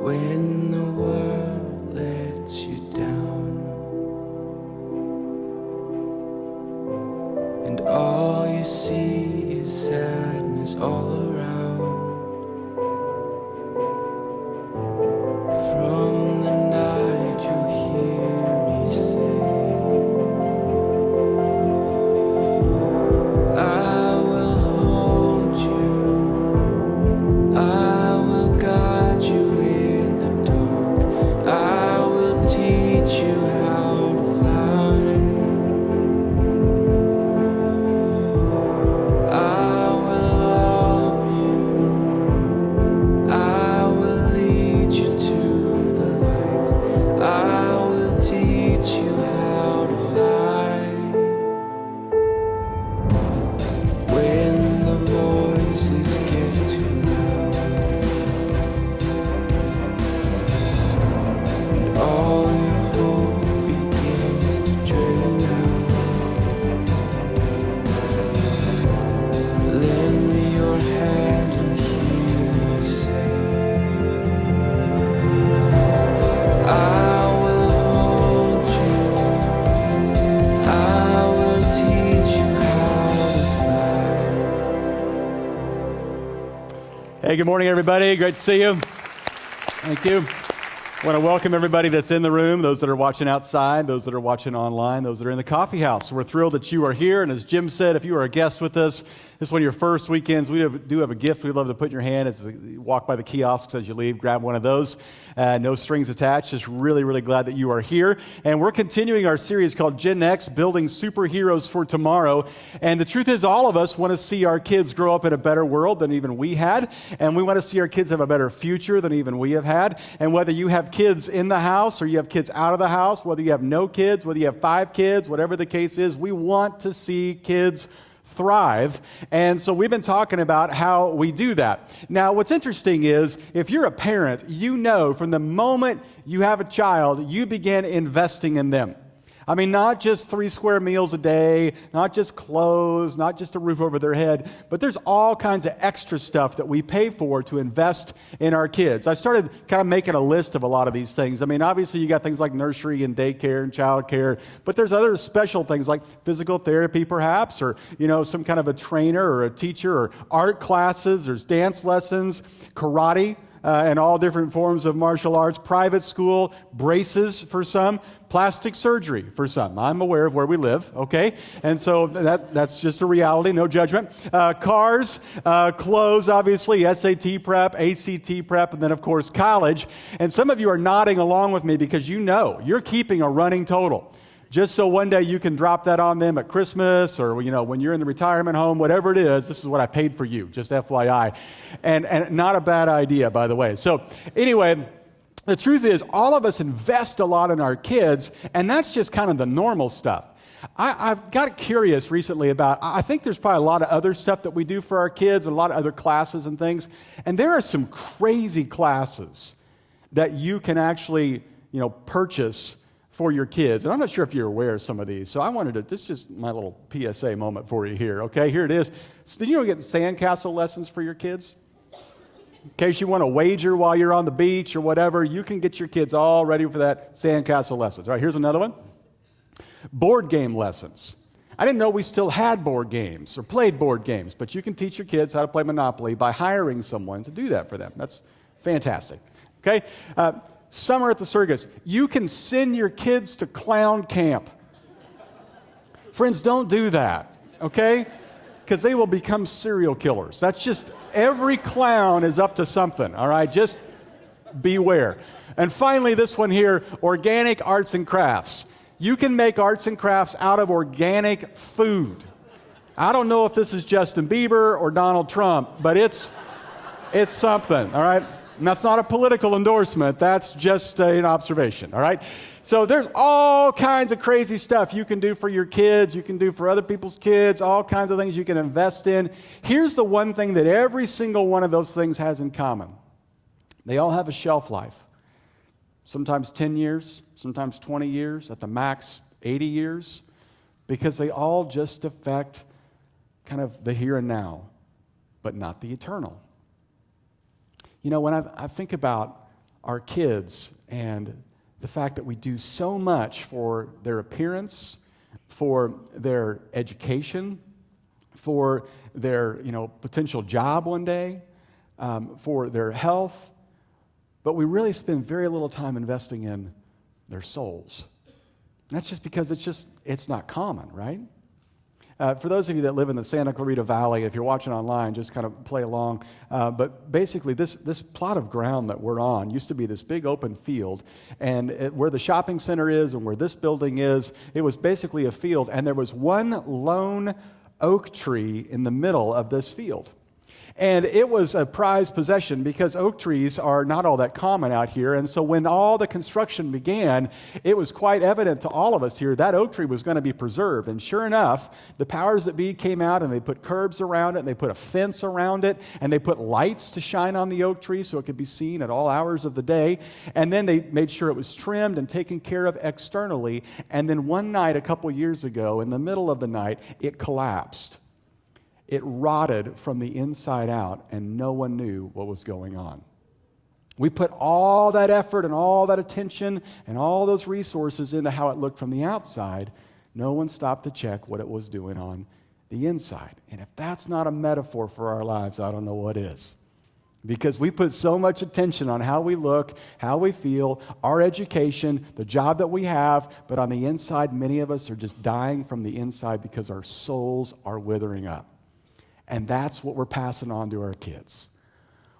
when the world lets you down, and all you see is sadness all around. From the night you'll hear me say, I will hold you, I will guide you in the dark, I will teach you how to fly, I will love you, I will lead you to the light, I will teach you how to fly. When the voices get too loud, and all your hope begins to drain out, lend me your hand and hear me say, I will hold you, I will teach you how to fly. Hey, good morning, everybody. Great to see you. Thank you. I want to welcome everybody that's in the room, those that are watching outside, those that are watching online, those that are in the coffee house. We're thrilled that you are here. And as Jim said, if you are a guest with us, this is one of your first weekends. We do have a gift we'd love to put in your hand as you walk by the kiosks as you leave. Grab one of those. No strings attached. Just really, really glad that you are here. And we're continuing our series called Gen X, Building Superheroes for Tomorrow. And the truth is, all of us want to see our kids grow up in a better world than even we had. And we want to see our kids have a better future than even we have had. And whether you have kids in the house or you have kids out of the house, whether you have no kids, whether you have 5 kids, whatever the case is, we want to see kids thrive. And so we've been talking about how we do that. Now, what's interesting is if you're a parent, you know from the moment you have a child, you begin investing in them. I mean, not just 3 square meals a day, not just clothes, not just a roof over their head, but there's all kinds of extra stuff that we pay for to invest in our kids. I started kind of making a list of a lot of these things. I mean, obviously you got things like nursery and daycare and childcare, but there's other special things like physical therapy perhaps, or, some kind of a trainer or a teacher, or art classes, there's dance lessons, karate, and all different forms of martial arts, private school, braces for some, plastic surgery for some. I'm aware of where we live, okay? And so that's just a reality, no judgment. Cars, clothes, obviously, SAT prep, ACT prep, and then, of course, college. And some of you are nodding along with me because you know you're keeping a running total. Just so one day you can drop that on them at Christmas or, when you're in the retirement home, whatever it is, this is what I paid for you, just FYI. And not a bad idea, by the way. So anyway, the truth is all of us invest a lot in our kids, and that's just kind of the normal stuff. I've got curious recently about, I think there's probably a lot of other stuff that we do for our kids, and a lot of other classes and things. And there are some crazy classes that you can actually, purchase for your kids. And I'm not sure if you're aware of some of these. So I wanted to, this is just my little PSA moment for you here. Okay, here it is. So you get sandcastle lessons for your kids? In case you want to wager while you're on the beach or whatever, you can get your kids all ready for that sandcastle lessons. All right, here's another one. Board game lessons. I didn't know we still had board games or played board games, but you can teach your kids how to play Monopoly by hiring someone to do that for them. That's fantastic. Okay? Summer at the circus. You can send your kids to clown camp. Friends, don't do that, okay? Because they will become serial killers. That's just, every clown is up to something, all right? Just beware. And finally, this one here, organic arts and crafts. You can make arts and crafts out of organic food. I don't know if this is Justin Bieber or Donald Trump, but it's something, all right? And that's not a political endorsement. That's just an observation, all right? So there's all kinds of crazy stuff you can do for your kids, you can do for other people's kids, all kinds of things you can invest in. Here's the one thing that every single one of those things has in common. They all have a shelf life. Sometimes 10 years, sometimes 20 years, at the max 80 years, because they all just affect kind of the here and now, but not the eternal. When I think about our kids and the fact that we do so much for their appearance, for their education, for their potential job one day, for their health, but we really spend very little time investing in their souls. And that's just because it's not common, right? For those of you that live in the Santa Clarita Valley, if you're watching online, just kind of play along. But basically, this plot of ground that we're on used to be this big open field. And where the shopping center is and where this building is, it was basically a field. And there was one lone oak tree in the middle of this field. And it was a prized possession because oak trees are not all that common out here. And so when all the construction began, it was quite evident to all of us here that oak tree was going to be preserved. And sure enough, the powers that be came out and they put curbs around it, and they put a fence around it, and they put lights to shine on the oak tree so it could be seen at all hours of the day. And then they made sure it was trimmed and taken care of externally. And then one night, a couple years ago, in the middle of the night, it collapsed. It rotted from the inside out, and no one knew what was going on. We put all that effort and all that attention and all those resources into how it looked from the outside. No one stopped to check what it was doing on the inside. And if that's not a metaphor for our lives, I don't know what is. Because we put so much attention on how we look, how we feel, our education, the job that we have, but on the inside, many of us are just dying from the inside because our souls are withering up. And that's what we're passing on to our kids.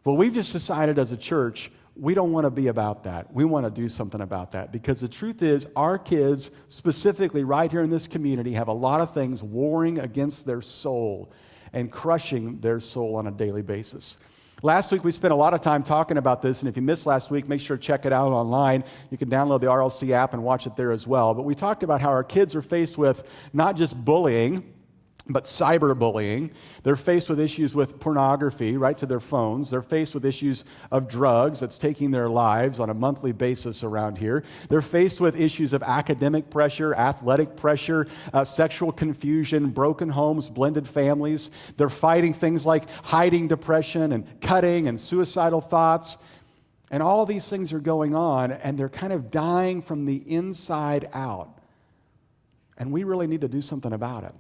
Well, we've just decided as a church, we don't want to be about that. We want to do something about that because the truth is our kids, specifically right here in this community, have a lot of things warring against their soul and crushing their soul on a daily basis. Last week, we spent a lot of time talking about this, and if you missed last week, make sure to check it out online. You can download the RLC app and watch it there as well. But we talked about how our kids are faced with not just bullying, but cyberbullying. They're faced with issues with pornography, right to their phones. They're faced with issues of drugs that's taking their lives on a monthly basis around here. They're faced with issues of academic pressure, athletic pressure, sexual confusion, broken homes, blended families. They're fighting things like hiding depression and cutting and suicidal thoughts. And all these things are going on, and they're kind of dying from the inside out. And we really need to do something about it.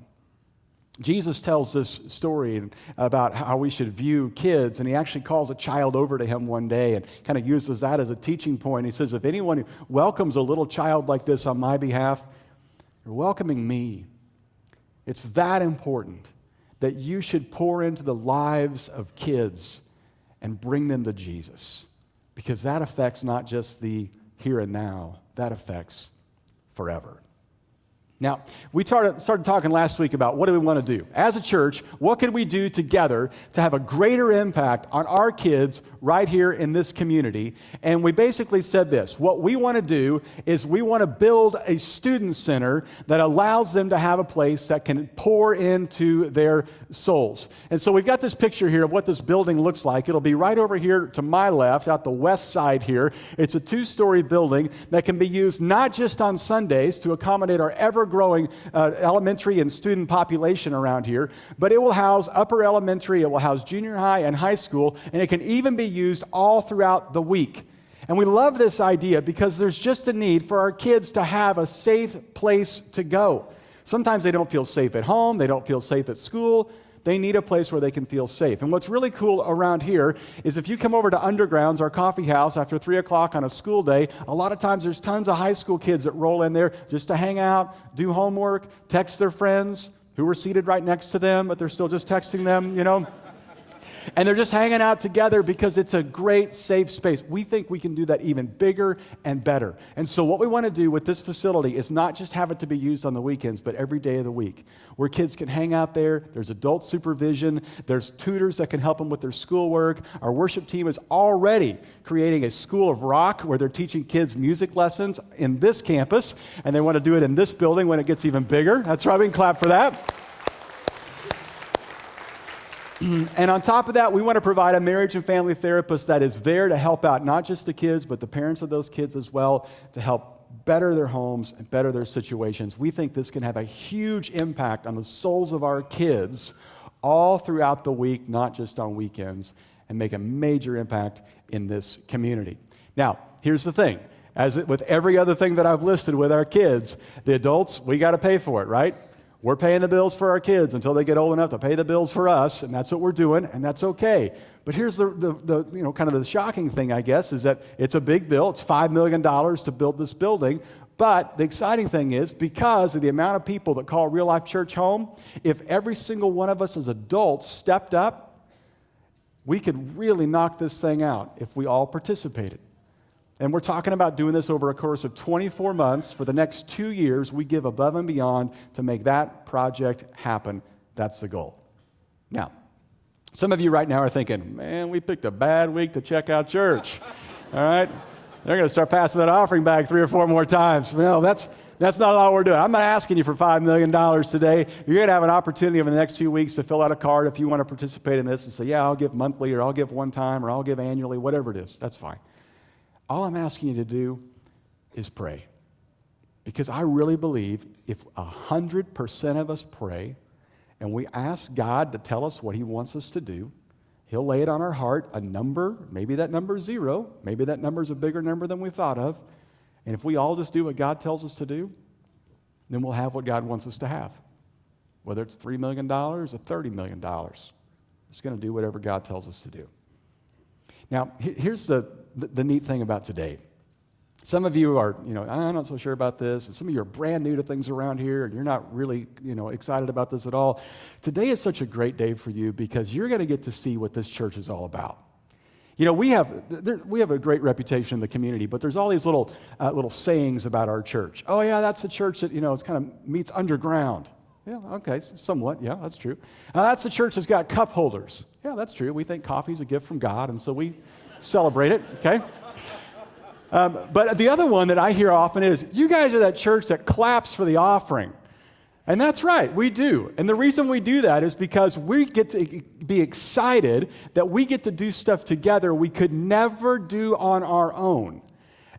Jesus tells this story about how we should view kids, and he actually calls a child over to him one day and kind of uses that as a teaching point. He says, if anyone welcomes a little child like this on my behalf, you're welcoming me. It's that important that you should pour into the lives of kids and bring them to Jesus, because that affects not just the here and now, that affects forever. Now, we started talking last week about what do we want to do. As a church, what can we do together to have a greater impact on our kids right here in this community? And we basically said this. What we want to do is we want to build a student center that allows them to have a place that can pour into their souls. And so we've got this picture here of what this building looks like. It'll be right over here to my left, out the west side here. It's a 2-story building that can be used not just on Sundays to accommodate our ever-growing elementary and student population around here, but it will house upper elementary, it will house junior high and high school, and it can even be used all throughout the week. And we love this idea because there's just a need for our kids to have a safe place to go. Sometimes they don't feel safe at home, they don't feel safe at school. They need a place where they can feel safe. And what's really cool around here is if you come over to Undergrounds, our coffee house, after 3 o'clock on a school day, a lot of times there's tons of high school kids that roll in there just to hang out, do homework, text their friends who were seated right next to them, but they're still just texting them, And they're just hanging out together because it's a great, safe space. We think we can do that even bigger and better. And so what we want to do with this facility is not just have it to be used on the weekends, but every day of the week, where kids can hang out there. There's adult supervision. There's tutors that can help them with their schoolwork. Our worship team is already creating a school of rock where they're teaching kids music lessons in this campus, and they want to do it in this building when it gets even bigger. That's right. We can clap for that. And on top of that, we want to provide a marriage and family therapist that is there to help out not just the kids, but the parents of those kids as well, to help better their homes and better their situations. We think this can have a huge impact on the souls of our kids all throughout the week, not just on weekends. and make a major impact in this community. Now, here's the thing. With every other thing that I've listed with our kids, the adults, we got to pay for it, right? We're paying the bills for our kids until they get old enough to pay the bills for us, and that's what we're doing, and that's okay. But here's the kind of the shocking thing, I guess, is that it's a big bill. It's $5 million to build this building. But the exciting thing is, because of the amount of people that call Real Life Church home, if every single one of us as adults stepped up, we could really knock this thing out if we all participated. And we're talking about doing this over a course of 24 months. For the next 2 years, we give above and beyond to make that project happen. That's the goal. Now, some of you right now are thinking, man, we picked a bad week to check out church. All right? They're going to start passing that offering bag 3 or 4 more times. No, that's not all we're doing. I'm not asking you for $5 million today. You're going to have an opportunity over the next 2 weeks to fill out a card if you want to participate in this and say, yeah, I'll give monthly, or I'll give one time, or I'll give annually, whatever it is. That's fine. All I'm asking you to do is pray. Because I really believe if 100% of us pray and we ask God to tell us what He wants us to do, He'll lay it on our heart, a number, maybe that number is 0, maybe that number is a bigger number than we thought of, and if we all just do what God tells us to do, then we'll have what God wants us to have. Whether it's $3 million or $30 million, just going to do whatever God tells us to do. Now, here's the neat thing about today. Some of you are, I'm not so sure about this, and some of you are brand new to things around here, and you're not really, excited about this at all. Today is such a great day for you because you're going to get to see what this church is all about. We have a great reputation in the community, but there's all these little sayings about our church. Oh yeah, that's the church that it's kind of meets underground. Yeah, okay, somewhat. Yeah, that's true. That's the church that's got cup holders. Yeah, that's true. We think coffee's a gift from God, and so we celebrate it. Okay. But the other one that I hear often is, you guys are that church that claps for the offering. And that's right, we do. And the reason we do that is because we get to be excited that we get to do stuff together we could never do on our own.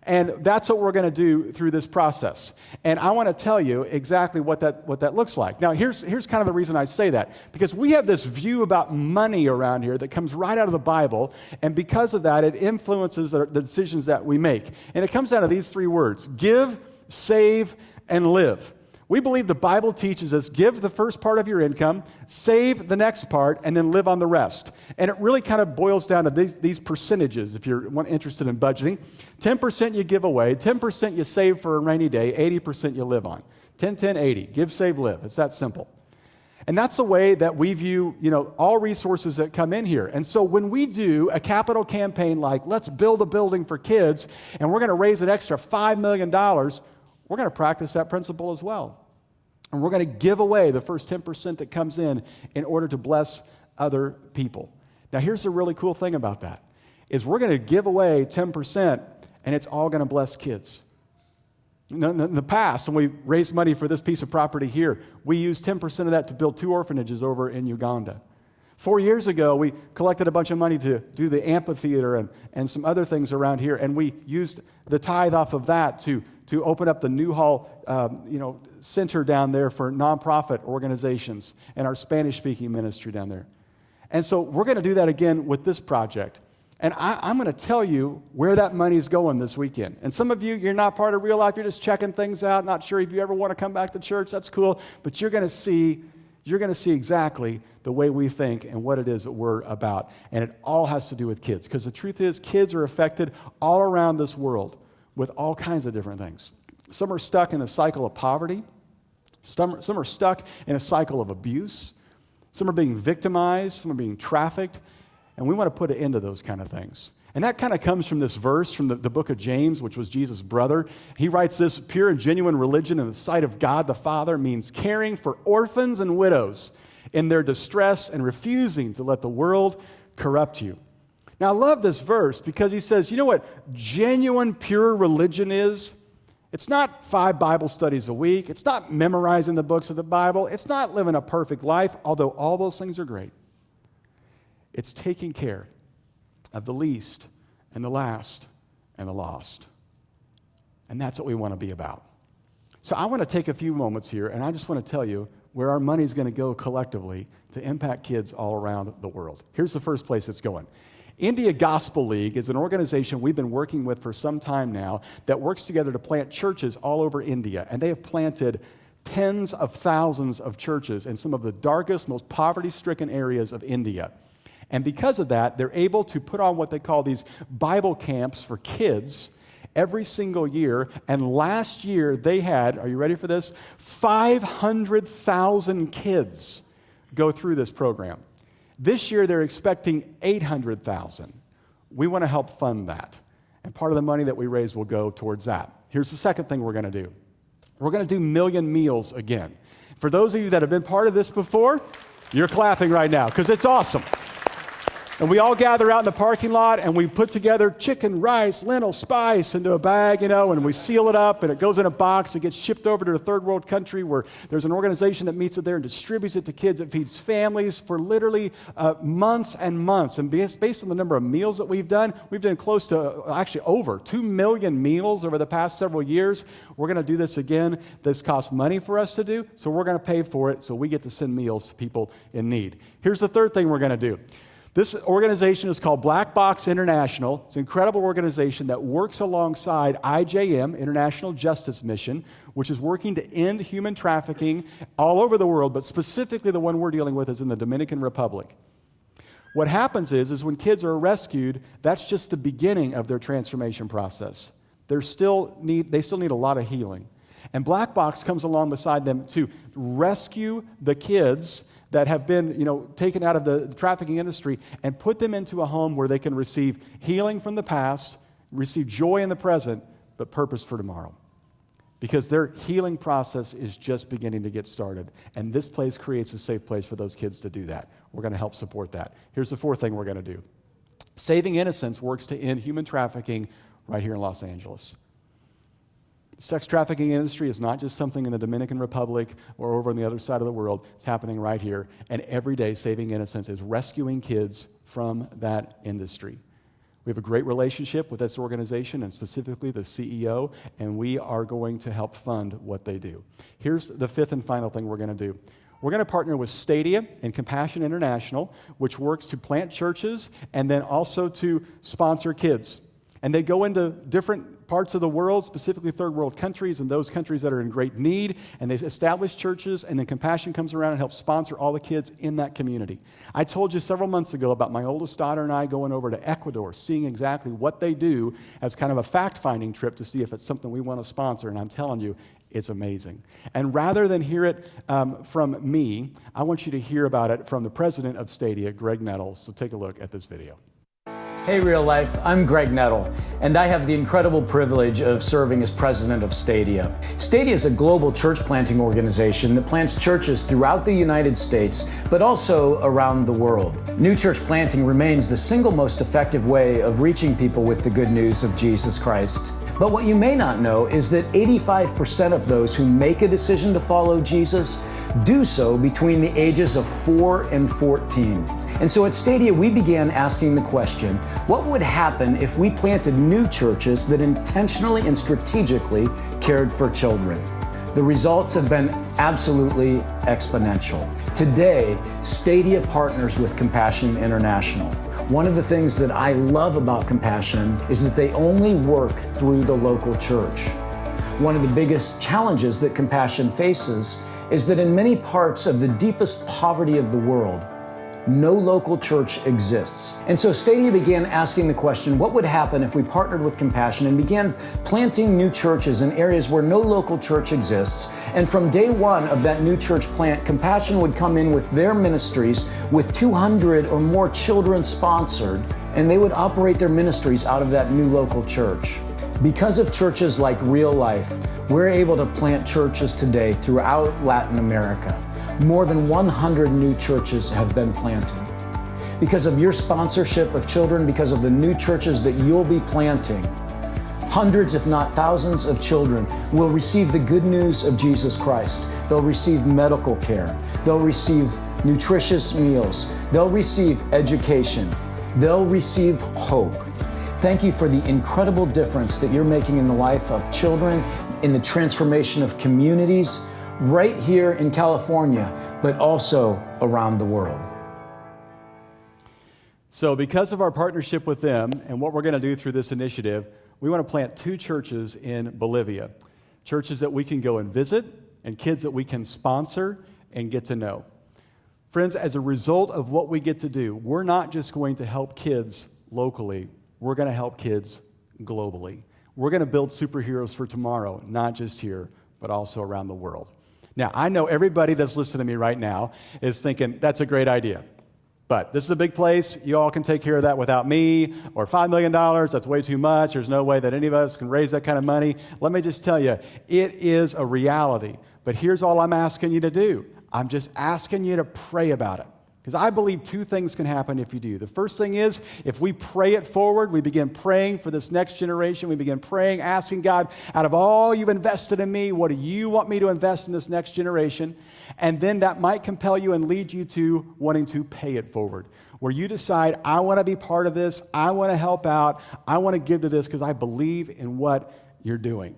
And that's what we're going to do through this process. And I want to tell you exactly what that looks like. Now, here's kind of the reason I say that. Because we have this view about money around here that comes right out of the Bible. And because of that, it influences the decisions that we make. And it comes down to these 3 words: give, save, and live. We believe the Bible teaches us give the first part of your income, save the next part, and then live on the rest. And it really kind of boils down to these percentages if you're interested in budgeting. 10% you give away, 10% you save for a rainy day, 80% you live on. 10, 10, 80. Give, save, live. It's that simple. And that's the way that we view, all resources that come in here. And so when we do a capital campaign like, let's build a building for kids, and we're going to raise an extra $5 million, we're going to practice that principle as well. And we're going to give away the first 10% that comes in order to bless other people. Now, here's the really cool thing about that, is we're going to give away 10%, and it's all going to bless kids. In the past, when we raised money for this piece of property here, we used 10% of that to build 2 orphanages over in Uganda. 4 years ago, we collected a bunch of money to do the amphitheater and some other things around here, and we used the tithe off of that to open up the Newhall center down there for nonprofit organizations and our Spanish-speaking ministry down there. And so we're going to do that again with this project. And I'm going to tell you where that money is going this weekend. And some of you, you're not part of Real Life. You're just checking things out, not sure if you ever want to come back to church. That's cool. But you're going to see exactly the way we think and what it is that we're about. And it all has to do with kids. Because the truth is, kids are affected all around this world with all kinds of different things. Some are stuck in a cycle of poverty. Some are stuck in a cycle of abuse. Some are being victimized. Some are being trafficked. And we want to put an end to those kind of things. And that kind of comes from this verse from the book of James, which was Jesus' brother. He writes this: pure and genuine religion in the sight of God the Father means caring for orphans and widows in their distress and refusing to let the world corrupt you. Now, I love this verse because he says, you know what genuine, pure religion is? It's not 5 Bible studies a week. It's not memorizing the books of the Bible. It's not living a perfect life, although all those things are great. It's taking care of the least and the last and the lost. And that's what we want to be about. So I want to take a few moments here, and I just want to tell you where our money is going to go collectively to impact kids all around the world. Here's the first place it's going. India Gospel League is an organization we've been working with for some time now that works together to plant churches all over India. And they have planted tens of thousands of churches in some of the darkest, most poverty-stricken areas of India. And because of that, they're able to put on what they call these Bible camps for kids every single year. And last year they had, are you ready for this? 500,000 kids go through this program. This year they're expecting 800,000. We want to help fund that. And part of the money that we raise will go towards that. Here's the second thing we're going to do. We're going to do Million Meals again. For those of you that have been part of this before, you're clapping right now because it's awesome. And we all gather out in the parking lot and we put together chicken, rice, lentil, spice into a bag, and we seal it up and it goes in a box. It gets shipped over to a third world country where there's an organization that meets it there and distributes it to kids. It feeds families for literally months and months. And based on the number of meals that we've done close to actually over 2 million meals over the past several years. We're going to do this again. This costs money for us to do, so we're going to pay for it so we get to send meals to people in need. Here's the third thing we're going to do. This organization is called Black Box International. It's an incredible organization that works alongside IJM, International Justice Mission, which is working to end human trafficking all over the world, but specifically the one we're dealing with is in the Dominican Republic. What happens is when kids are rescued, that's just the beginning of their transformation process. They still need a lot of healing. And Black Box comes along beside them to rescue the kids that have been, taken out of the trafficking industry and put them into a home where they can receive healing from the past, receive joy in the present, but purpose for tomorrow. Because their healing process is just beginning to get started. And this place creates a safe place for those kids to do that. We're going to help support that. Here's the fourth thing we're going to do. Saving Innocence works to end human trafficking right here in Los Angeles. The sex trafficking industry is not just something in the Dominican Republic or over on the other side of the world. It's happening right here. And every day, Saving Innocence is rescuing kids from that industry. We have a great relationship with this organization and specifically the CEO, and we are going to help fund what they do. Here's the fifth and final thing we're going to do. We're going to partner with Stadia and Compassion International, which works to plant churches and then also to sponsor kids. And they go into different parts of the world, specifically third world countries and those countries that are in great need, and they establish churches, and then Compassion comes around and helps sponsor all the kids in that community. I told you several months ago about my oldest daughter and I going over to Ecuador, seeing exactly what they do as kind of a fact-finding trip to see if it's something we want to sponsor, and I'm telling you, it's amazing. And rather than hear it from me, I want you to hear about it from the president of Stadia, Greg Nettles. So take a look at this video. Hey Real Life, I'm Greg Nettle, and I have the incredible privilege of serving as president of Stadia. Stadia is a global church planting organization that plants churches throughout the United States, but also around the world. New church planting remains the single most effective way of reaching people with the good news of Jesus Christ. But what you may not know is that 85% of those who make a decision to follow Jesus do so between the ages of 4 and 14. And so at Stadia, we began asking the question, what would happen if we planted new churches that intentionally and strategically cared for children? The results have been absolutely exponential. Today, Stadia partners with Compassion International. One of the things that I love about Compassion is that they only work through the local church. One of the biggest challenges that Compassion faces is that in many parts of the deepest poverty of the world, no local church exists. And so Stadia began asking the question, what would happen if we partnered with Compassion and began planting new churches in areas where no local church exists? And from day one of that new church plant, Compassion would come in with their ministries with 200 or more children sponsored, and they would operate their ministries out of that new local church. Because of churches like Real Life, we're able to plant churches today throughout Latin America. More than 100 new churches have been planted. Because of your sponsorship of children, because of the new churches that you'll be planting, hundreds, if not thousands, of children will receive the good news of Jesus Christ. They'll receive medical care. They'll receive nutritious meals. They'll receive education. They'll receive hope. Thank you for the incredible difference that you're making in the life of children, in the transformation of communities, right here in California, but also around the world. So because of our partnership with them and what we're going to do through this initiative, we want to plant 2 churches in Bolivia, churches that we can go and visit and kids that we can sponsor and get to know. Friends, as a result of what we get to do, we're not just going to help kids locally, we're going to help kids globally. We're going to build superheroes for tomorrow, not just here, but also around the world. Now, I know everybody that's listening to me right now is thinking, that's a great idea. But this is a big place. You all can take care of that without me. Or $5 million, that's way too much. There's no way that any of us can raise that kind of money. Let me just tell you, it is a reality. But here's all I'm asking you to do. I'm just asking you to pray about it. Because I believe 2 things can happen if you do. The first thing is, if we pray it forward, we begin praying for this next generation. We begin praying, asking God, out of all you've invested in me, what do you want me to invest in this next generation? And then that might compel you and lead you to wanting to pay it forward, where you decide, I want to be part of this, I want to help out, I want to give to this because I believe in what you're doing.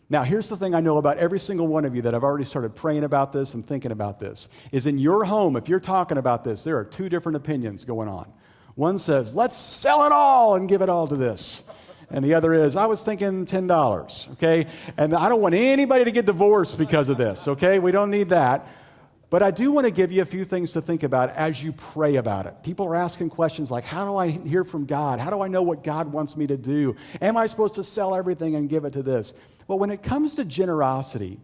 Now, here's the thing I know about every single one of you that I've already started praying about this and thinking about this, is in your home, if you're talking about this, there are 2 different opinions going on. One says, let's sell it all and give it all to this. And the other is, I was thinking $10, okay? And I don't want anybody to get divorced because of this, okay? We don't need that. But I do want to give you a few things to think about as you pray about it. People are asking questions like, how do I hear from God? How do I know what God wants me to do? Am I supposed to sell everything and give it to this? Well, when it comes to generosity,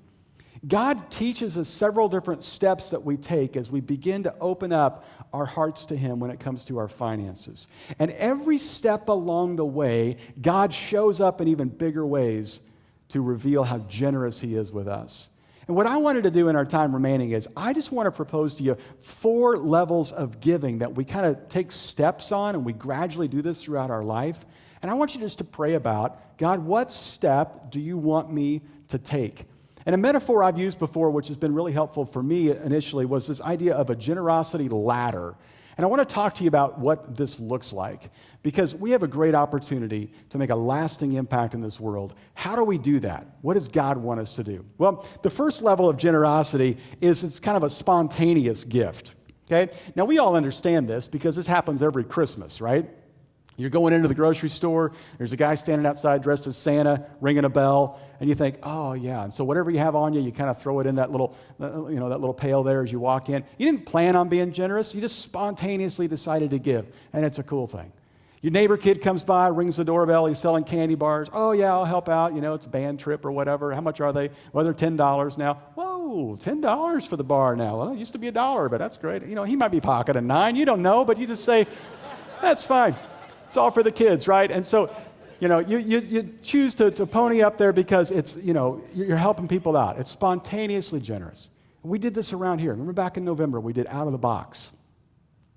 God teaches us several different steps that we take as we begin to open up our hearts to Him when it comes to our finances. And every step along the way, God shows up in even bigger ways to reveal how generous He is with us. And what I wanted to do in our time remaining is I just want to propose to you 4 levels of giving that we kind of take steps on, and we gradually do this throughout our life. And I want you just to pray about, God, what step do you want me to take? And a metaphor I've used before, which has been really helpful for me initially, was this idea of a generosity ladder. And I want to talk to you about what this looks like, because we have a great opportunity to make a lasting impact in this world. How do we do that? What does God want us to do? Well, the first level of generosity is it's kind of a spontaneous gift, okay? Now, we all understand this because this happens every Christmas, right? You're going into the grocery store, there's a guy standing outside dressed as Santa, ringing a bell, and you think, oh, yeah. And so whatever you have on you, you kind of throw it in that little, that little pail there as you walk in. You didn't plan on being generous. You just spontaneously decided to give, and it's a cool thing. Your neighbor kid comes by, rings the doorbell, he's selling candy bars. Oh, yeah, I'll help out. It's a band trip or whatever. How much are they? Well, they're $10 now. Whoa, $10 for the bar now. Well, it used to be $1, but that's great. He might be pocketing $9. You don't know, but you just say, that's fine. It's all for the kids, right? And so, you choose to pony up there because it's, you're helping people out. It's spontaneously generous. We did this around here. Remember back in November, we did Out of the Box.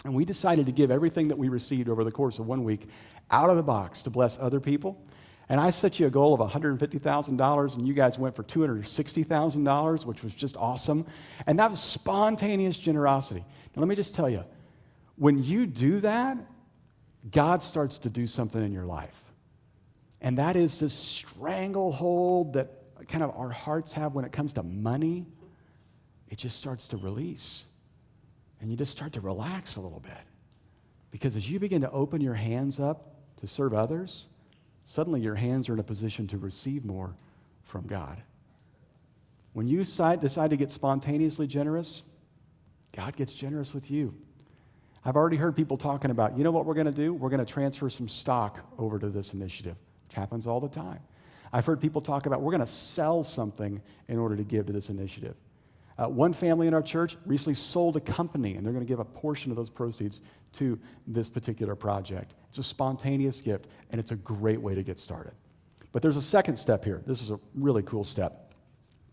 And we decided to give everything that we received over the course of 1 week out of the box to bless other people. And I set you a goal of $150,000, and you guys went for $260,000, which was just awesome. And that was spontaneous generosity. Now, let me just tell you, when you do that, God starts to do something in your life. And that is this stranglehold that kind of our hearts have when it comes to money. It just starts to release. And you just start to relax a little bit. Because as you begin to open your hands up to serve others, suddenly your hands are in a position to receive more from God. When you decide to get spontaneously generous, God gets generous with you. I've already heard people talking about, what we're going to do? We're going to transfer some stock over to this initiative, which happens all the time. I've heard people talk about, we're going to sell something in order to give to this initiative. One family in our church recently sold a company, and they're going to give a portion of those proceeds to this particular project. It's a spontaneous gift, and it's a great way to get started. But there's a second step here. This is a really cool step.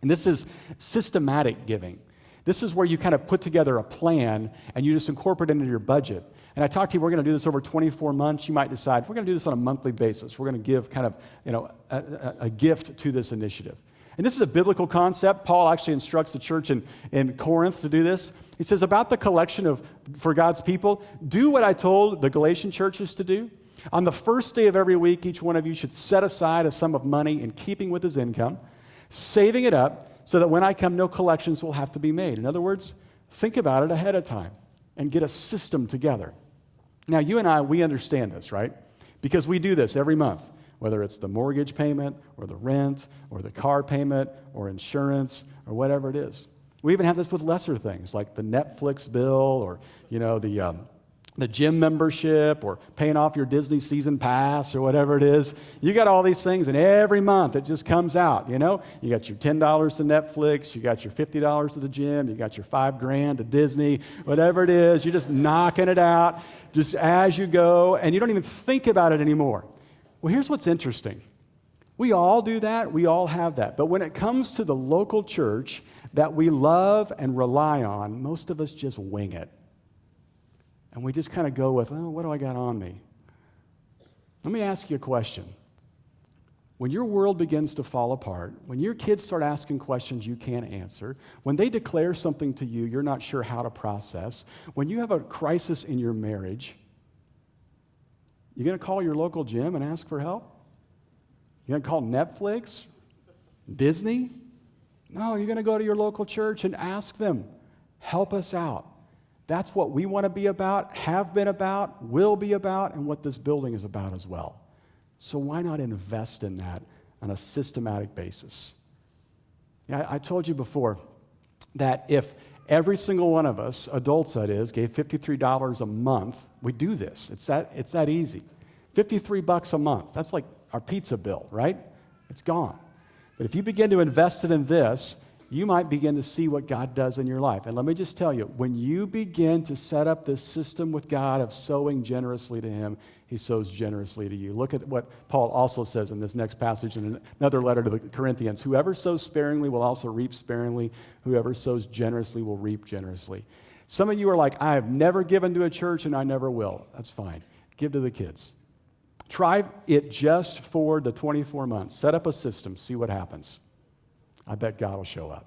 And this is systematic giving. This is where you kind of put together a plan and you just incorporate it into your budget. And I talked to you, we're going to do this over 24 months. You might decide, we're going to do this on a monthly basis. We're going to give kind of, a gift to this initiative. And this is a biblical concept. Paul actually instructs the church in Corinth to do this. He says, about the collection for God's people, do what I told the Galatian churches to do. On the first day of every week, each one of you should set aside a sum of money in keeping with his income, saving it up, so that when I come, no collections will have to be made. In other words, think about it ahead of time and get a system together. Now, you and I, we understand this, right? Because we do this every month, whether it's the mortgage payment or the rent or the car payment or insurance or whatever it is. We even have this with lesser things like the Netflix bill or, the gym membership or paying off your Disney season pass or whatever it is. You got all these things, and every month it just comes out, You got your $10 to Netflix, you got your $50 to the gym, you got your $5,000 to Disney, whatever it is. You're just knocking it out just as you go, and you don't even think about it anymore. Well, here's what's interesting. We all do that. We all have that. But when it comes to the local church that we love and rely on, most of us just wing it. And we just kind of go with, what do I got on me? Let me ask you a question. When your world begins to fall apart, when your kids start asking questions you can't answer, when they declare something to you you're not sure how to process, when you have a crisis in your marriage, you going to call your local gym and ask for help? You going to call Netflix? Disney? No, you're going to go to your local church and ask them, help us out. That's what we want to be about, have been about, will be about, and what this building is about as well. So why not invest in that on a systematic basis? I told you before that if every single one of us, adults that is, gave $53 a month, we do this. It's that easy. $53 a month. That's like our pizza bill, right? It's gone. But if you begin to invest it in this, you might begin to see what God does in your life. And let me just tell you, when you begin to set up this system with God of sowing generously to Him, He sows generously to you. Look at what Paul also says in this next passage in another letter to the Corinthians. Whoever sows sparingly will also reap sparingly. Whoever sows generously will reap generously. Some of you are like, I have never given to a church and I never will. That's fine. Give to the kids. Try it just for the 24 months. Set up a system. See what happens. I bet God will show up.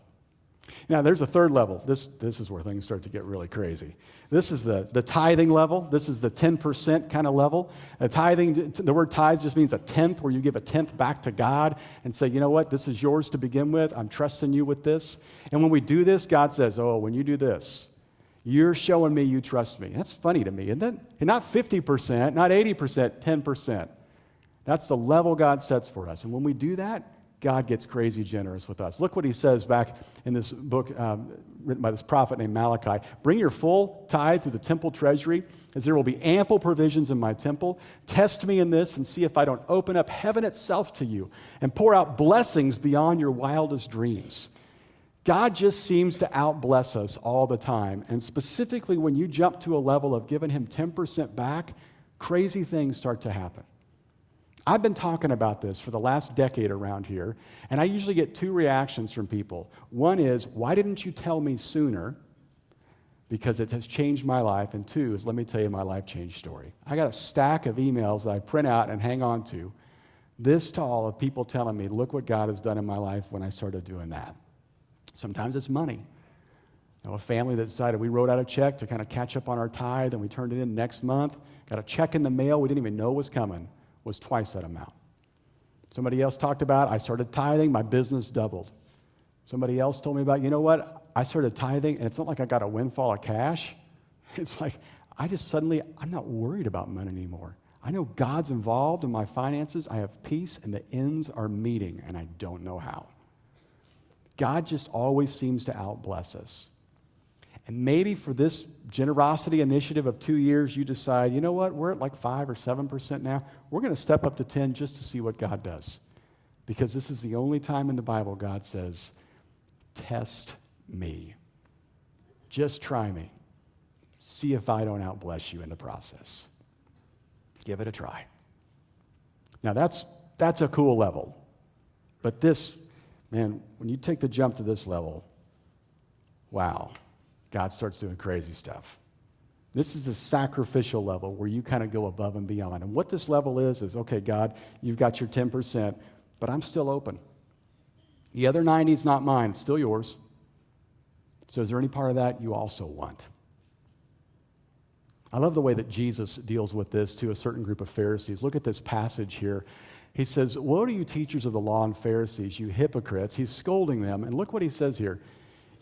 Now, there's a third level. This is where things start to get really crazy. This is the tithing level. This is the 10% kind of level. Tithing, the word tithe just means a tenth, where you give a tenth back to God and say, you know what, this is yours to begin with. I'm trusting you with this. And when we do this, God says, when you do this, you're showing me you trust me. That's funny to me, isn't it? And not 50%, not 80%, 10%. That's the level God sets for us. And when we do that, God gets crazy generous with us. Look what he says back in this book written by this prophet named Malachi. Bring your full tithe to the temple treasury, as there will be ample provisions in my temple. Test me in this and see if I don't open up heaven itself to you and pour out blessings beyond your wildest dreams. God just seems to outbless us all the time. And specifically when you jump to a level of giving him 10% back, crazy things start to happen. I've been talking about this for the last decade around here, and I usually get two reactions from people. One is, why didn't you tell me sooner? Because it has changed my life. And two is, let me tell you my life change story. I got a stack of emails that I print out and hang on to, this tall, of people telling me, look what God has done in my life when I started doing that. Sometimes it's money. A family that decided, we wrote out a check to kind of catch up on our tithe, and we turned it in next month, got a check in the mail we didn't even know was coming. Was twice that amount. Somebody else talked about, I started tithing, my business doubled. Somebody else told me about, you know what, I started tithing, and it's not like I got a windfall of cash. It's like, I'm not worried about money anymore. I know God's involved in my finances, I have peace, and the ends are meeting, and I don't know how. God just always seems to outbless us. And maybe for this generosity initiative of 2 years, you decide, you know what, we're at like 5 or 7% now. We're going to step up to 10 just to see what God does. Because this is the only time in the Bible God says, test me. Just try me. See if I don't outbless you in the process. Give it a try. Now that's a cool level. But this, man, when you take the jump to this level, wow. God starts doing crazy stuff. This is the sacrificial level where you kind of go above and beyond. And what this level is, okay, God, you've got your 10%, but I'm still open. The other 90 is not mine. It's still yours. So is there any part of that you also want? I love the way that Jesus deals with this to a certain group of Pharisees. Look at this passage here. He says, woe to you teachers of the law and Pharisees, you hypocrites. He's scolding them. And look what he says here.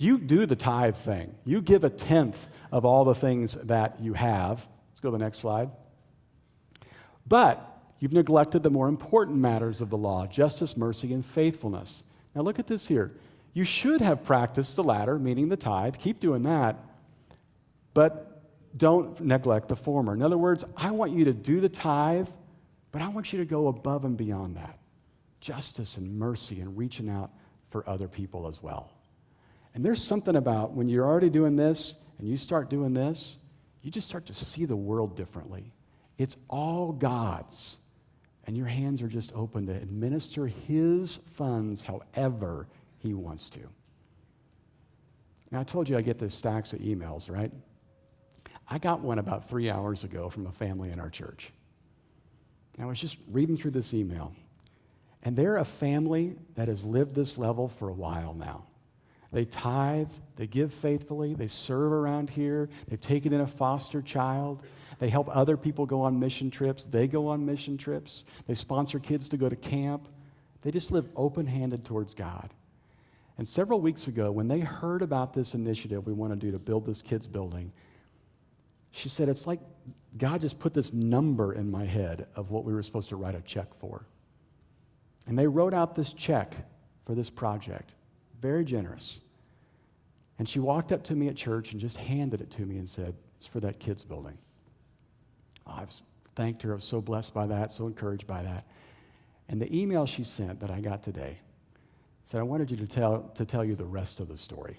You do the tithe thing. You give a tenth of all the things that you have. Let's go to the next slide. But you've neglected the more important matters of the law, justice, mercy, and faithfulness. Now look at this here. You should have practiced the latter, meaning the tithe. Keep doing that. But don't neglect the former. In other words, I want you to do the tithe, but I want you to go above and beyond that. Justice and mercy and reaching out for other people as well. And there's something about when you're already doing this and you start doing this, you just start to see the world differently. It's all God's, and your hands are just open to administer His funds however He wants to. Now, I told you I get these stacks of emails, right? I got one about 3 hours ago from a family in our church. And I was just reading through this email, and they're a family that has lived this level for a while now. They tithe, they give faithfully, they serve around here, they've taken in a foster child, they help other people go on mission trips, they go on mission trips, they sponsor kids to go to camp. They just live open-handed towards God. And several weeks ago, when they heard about this initiative we want to do to build this kids' building, she said, it's like God just put this number in my head of what we were supposed to write a check for. And they wrote out this check for this project. Very generous. And she walked up to me at church and just handed it to me and said, it's for that kids' building. I've thanked her. I was so blessed by that, so encouraged by that. And the email she sent that I got today said, I wanted you to tell you the rest of the story.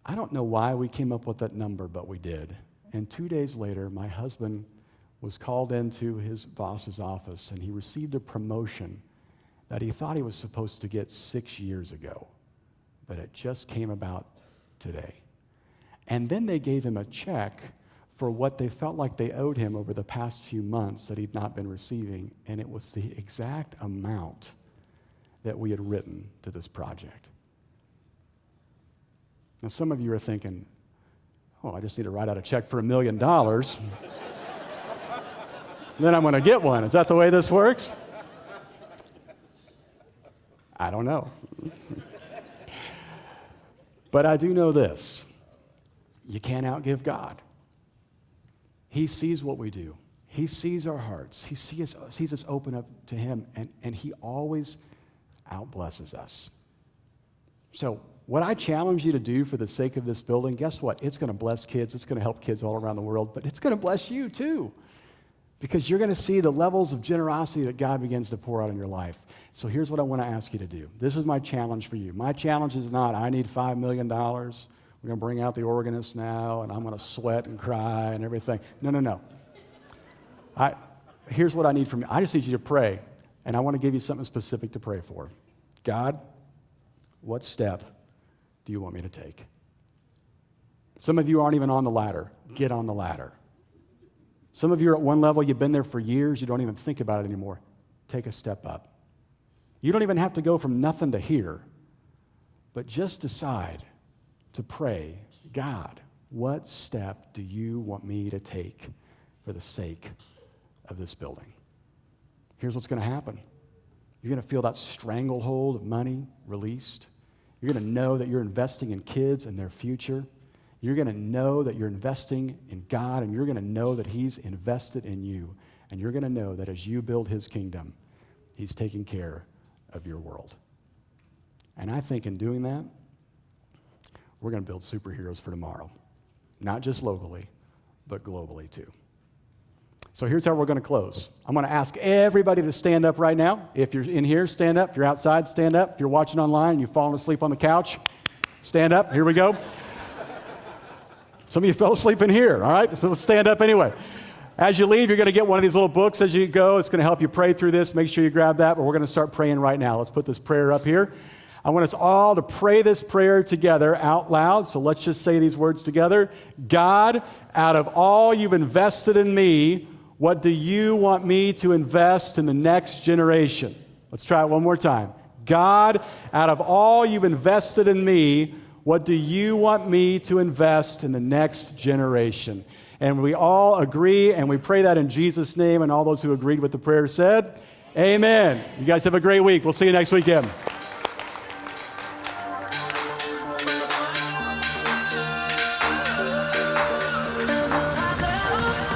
I don't know why we came up with that number, but we did. And 2 days later, my husband was called into his boss's office, and he received a promotion that he thought he was supposed to get 6 years ago, but it just came about today. And then they gave him a check for what they felt like they owed him over the past few months that he'd not been receiving, and it was the exact amount that we had written to this project. Now, some of you are thinking, oh, I just need to write out a check for $1 million. Then I'm going to get one. Is that the way this works? I don't know. But I do know this. You can't outgive God. He sees what we do. He sees our hearts. He sees us open up to Him, and He always outblesses us. So what I challenge you to do for the sake of this building, guess what? It's going to bless kids. It's going to help kids all around the world, but it's going to bless you too, because you're going to see the levels of generosity that God begins to pour out in your life. So here's what I want to ask you to do. This is my challenge for you. My challenge is not, I need $5 million. We're going to bring out the organist now, and I'm going to sweat and cry and everything. No. Here's what I need from you. I just need you to pray, and I want to give you something specific to pray for. God, what step do you want me to take? Some of you aren't even on the ladder. Get on the ladder. Some of you are at one level, you've been there for years, you don't even think about it anymore. Take a step up. You don't even have to go from nothing to here, but just decide to pray, God, what step do you want me to take for the sake of this building? Here's what's going to happen. You're going to feel that stranglehold of money released. You're going to know that you're investing in kids and their future. You're going to know that you're investing in God, and you're going to know that He's invested in you. And you're going to know that as you build His kingdom, He's taking care of your world. And I think in doing that, we're going to build superheroes for tomorrow. Not just locally, but globally too. So here's how we're going to close. I'm going to ask everybody to stand up right now. If you're in here, stand up. If you're outside, stand up. If you're watching online and you've fallen asleep on the couch, stand up. Here we go. Some of you fell asleep in here, all right? So let's stand up anyway. As you leave, you're going to get one of these little books as you go. It's going to help you pray through this. Make sure you grab that, but we're going to start praying right now. Let's put this prayer up here. I want us all to pray this prayer together out loud. So let's just say these words together. God, out of all you've invested in me, what do you want me to invest in the next generation? Let's try it one more time. God, out of all you've invested in me, what do you want me to invest in the next generation? And we all agree, and we pray that in Jesus' name, and all those who agreed with the prayer said, Amen. You guys have a great week. We'll see you next weekend.